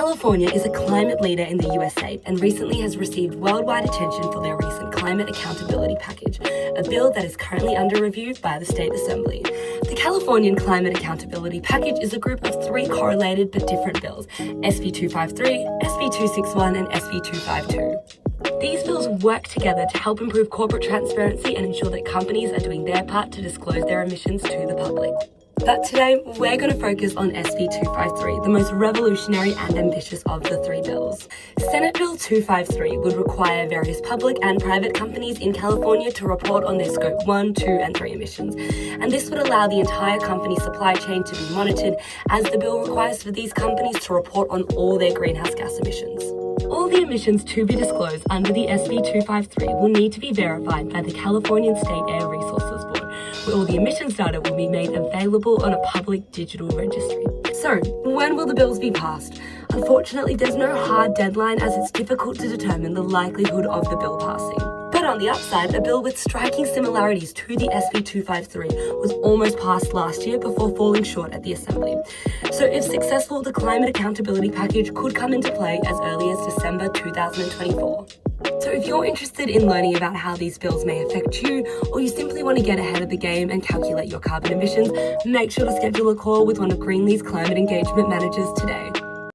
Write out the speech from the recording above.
California is a climate leader in the USA and recently has received worldwide attention for their recent Climate Accountability Package, a bill that is currently under review by the State Assembly. The Californian Climate Accountability Package is a group of 3 correlated but different bills, SB 253, SB 261 and SB 252. These bills work together to help improve corporate transparency and ensure that companies are doing their part to disclose their emissions to the public. But today, we're going to focus on SB 253, the most revolutionary and ambitious of the 3 bills. Senate Bill 253 would require various public and private companies in California to report on their Scope 1, 2 and 3 emissions. And this would allow the entire company supply chain to be monitored, as the bill requires for these companies to report on all their greenhouse gas emissions. All the emissions to be disclosed under the SB 253 will need to be verified by the Californian State Air Resources Board, where all the emissions data will be made available on a public digital registry. So, when will the bills be passed? Unfortunately, there's no hard deadline, as it's difficult to determine the likelihood of the bill passing. But on the upside, a bill with striking similarities to the SB 253 was almost passed last year before falling short at the Assembly. So if successful, the Climate Accountability Package could come into play as early as December 2024. So if you're interested in learning about how these bills may affect you, or you simply want to get ahead of the game and calculate your carbon emissions, make sure to schedule a call with one of Greenly's climate engagement managers today.